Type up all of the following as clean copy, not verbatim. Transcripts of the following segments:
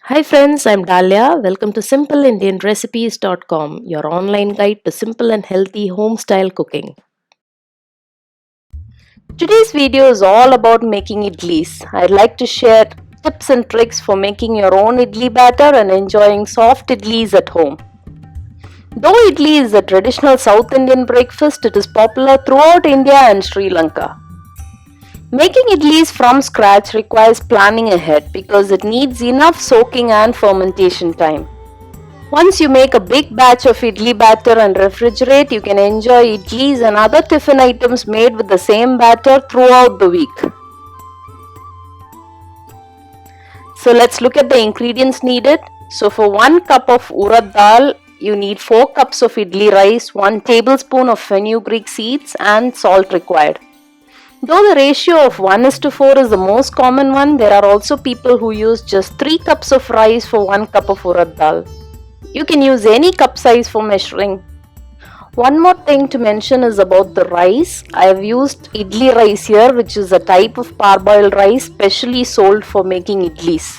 Hi friends, I'm Dalia. Welcome to SimpleIndianRecipes.com, your online guide to simple and healthy home style cooking. Today's video is all about making idlis. I'd like to share tips and tricks for making your own idli batter and enjoying soft idlis at home. Though idli is a traditional South Indian breakfast, it is popular throughout India and Sri Lanka. Making idlis from scratch requires planning ahead because it needs enough soaking and fermentation time. Once you make a big batch of idli batter and refrigerate, you can enjoy idlis and other tiffin items made with the same batter throughout the week. So let's look at the ingredients needed. So for 1 cup of urad dal, you need 4 cups of idli rice, 1 tablespoon of fenugreek seeds and salt required. Though the ratio of 1:4 is the most common one, there are also people who use just 3 cups of rice for 1 cup of urad dal. You can use any cup size for measuring. One more thing to mention is about the rice. I have used idli rice here, which is a type of parboiled rice specially sold for making idlis.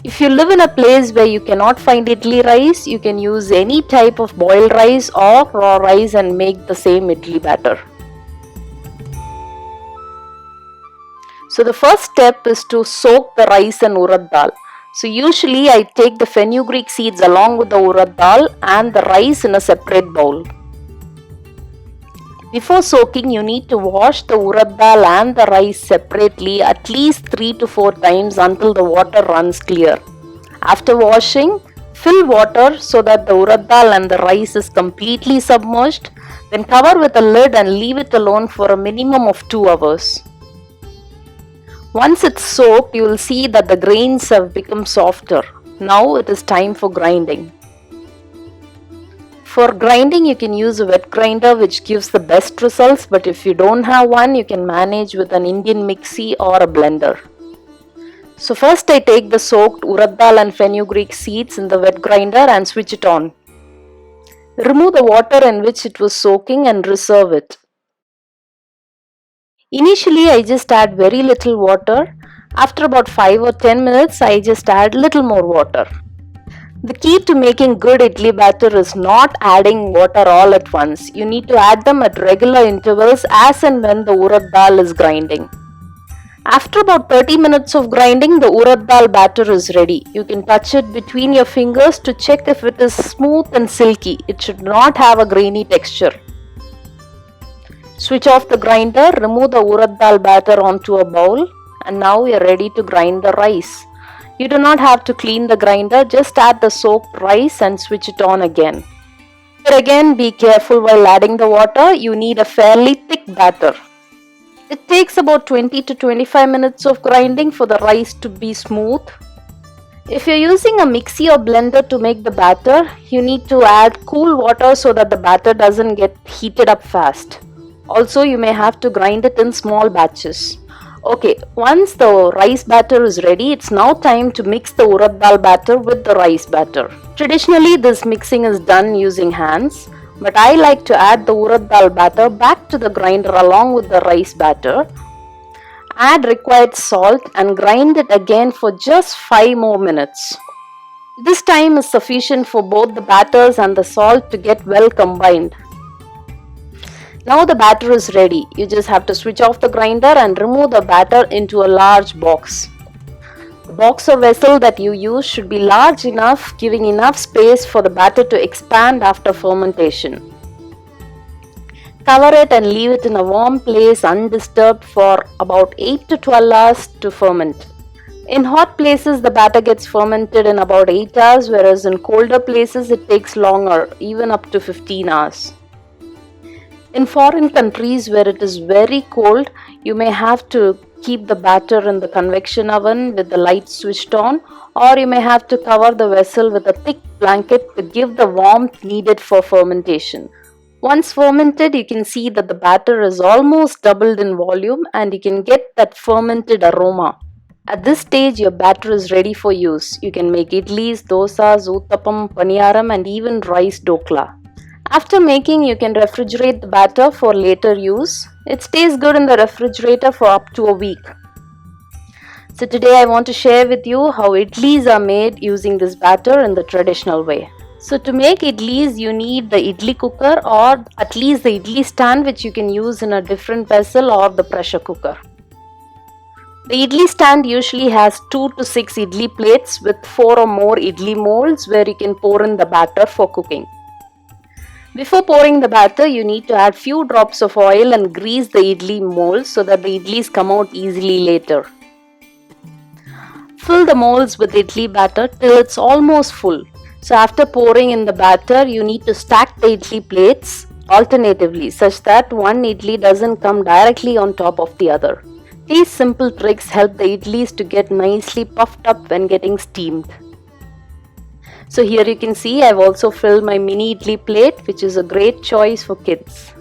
If you live in a place where you cannot find idli rice, you can use any type of boiled rice or raw rice and make the same idli batter. So the first step is to soak the rice and urad dal. So usually I take the fenugreek seeds along with the urad dal and the rice in a separate bowl. Before soaking, you need to wash the urad dal and the rice separately at least 3 to 4 times until the water runs clear. After washing, fill water so that the urad dal and the rice is completely submerged. Then cover with a lid and leave it alone for a minimum of 2 hours. Once it's soaked, you will see that the grains have become softer. Now it is time for grinding. For grinding, you can use a wet grinder which gives the best results, but if you don't have one, you can manage with an Indian mixie or a blender. So first I take the soaked urad dal and fenugreek seeds in the wet grinder and switch it on. Remove the water in which it was soaking and reserve it. Initially, I just add very little water. After about 5 or 10 minutes, I just add little more water. The key to making good idli batter is not adding water all at once. You need to add them at regular intervals as and when the urad dal is grinding. After about 30 minutes of grinding, the urad dal batter is ready. You can touch it between your fingers to check if it is smooth and silky. It should not have a grainy texture. Switch off the grinder, remove the urad dal batter onto a bowl, and now we are ready to grind the rice. You do not have to clean the grinder, just add the soaked rice and switch it on again. Here again, be careful while adding the water. You need a fairly thick batter. It takes about 20 to 25 minutes of grinding for the rice to be smooth. If you're using a mixie or blender to make the batter, you need to add cool water so that the batter doesn't get heated up fast. Also, you may have to grind it in small batches. Okay, once the rice batter is ready, it's now time to mix the urad dal batter with the rice batter. Traditionally, this mixing is done using hands, but I like to add the urad dal batter back to the grinder along with the rice batter. Add required salt and grind it again for just 5 more minutes. This time is sufficient for both the batters and the salt to get well combined. Now the batter is ready. You just have to switch off the grinder and remove the batter into a large box. The box or vessel that you use should be large enough, giving enough space for the batter to expand after fermentation. Cover it and leave it in a warm place undisturbed for about 8 to 12 hours to ferment. In hot places, the batter gets fermented in about 8 hours, whereas in colder places it takes longer, even up to 15 hours. In foreign countries where it is very cold, you may have to keep the batter in the convection oven with the light switched on, or you may have to cover the vessel with a thick blanket to give the warmth needed for fermentation. Once fermented, you can see that the batter is almost doubled in volume and you can get that fermented aroma. At this stage, your batter is ready for use. You can make idlis, dosas, uttapam, paniyaram and even rice dokla. After making, you can refrigerate the batter for later use. It stays good in the refrigerator for up to a week. So today I want to share with you how idlis are made using this batter in the traditional way. So to make idlis, you need the idli cooker or at least the idli stand, which you can use in a different vessel or the pressure cooker. The idli stand usually has 2 to 6 idli plates with 4 or more idli molds where you can pour in the batter for cooking. Before pouring the batter, you need to add few drops of oil and grease the idli molds so that the idlis come out easily later. Fill the molds with idli batter till it's almost full. So after pouring in the batter, you need to stack the idli plates alternatively such that one idli doesn't come directly on top of the other. These simple tricks help the idlis to get nicely puffed up when getting steamed. So here you can see I've also filled my mini idli plate, which is a great choice for kids.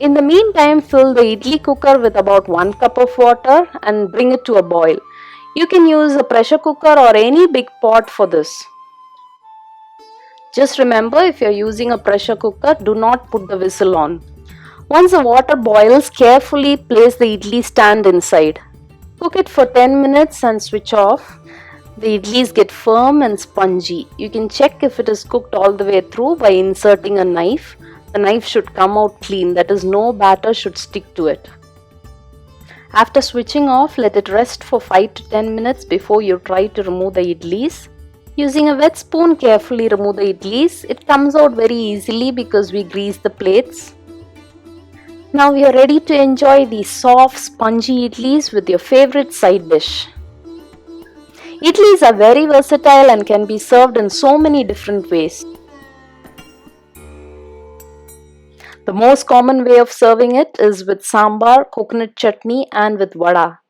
In the meantime, fill the idli cooker with about 1 cup of water and bring it to a boil. You can use a pressure cooker or any big pot for this. Just remember, if you're using a pressure cooker, do not put the whistle on. Once the water boils, carefully place the idli stand inside. Cook it for 10 minutes and switch off. The idlis get firm and spongy. You can check if it is cooked all the way through by inserting a knife. The knife should come out clean, that is, no batter should stick to it. After switching off, let it rest for 5 to 10 minutes before you try to remove the idlis. Using a wet spoon, carefully remove the idlis. It comes out very easily because we grease the plates. Now we are ready to enjoy these soft, spongy idlis with your favorite side dish. Idlis are very versatile and can be served in so many different ways. The most common way of serving it is with sambar, coconut chutney and with vada.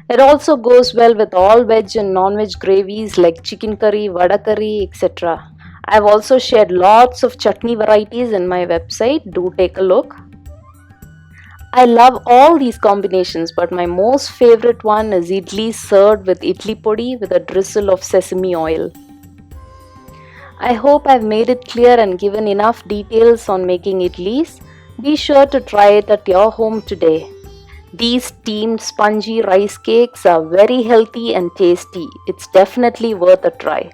It also goes well with all veg and non-veg gravies like chicken curry, vada curry, etc. I have also shared lots of chutney varieties in my website. Do take a look. I love all these combinations, but my most favorite one is idli served with idli podi with a drizzle of sesame oil. I hope I've made it clear and given enough details on making idlis. Be sure to try it at your home today. These steamed spongy rice cakes are very healthy and tasty. It's definitely worth a try.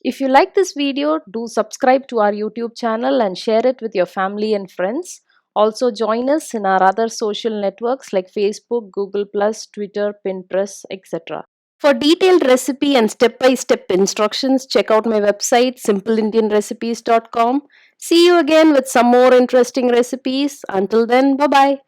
If you like this video, do subscribe to our YouTube channel and share it with your family and friends. Also join us in our other social networks like Facebook, Google+, Twitter, Pinterest, etc. For detailed recipe and step-by-step instructions, check out my website simpleindianrecipes.com. See you again with some more interesting recipes. Until then, bye-bye.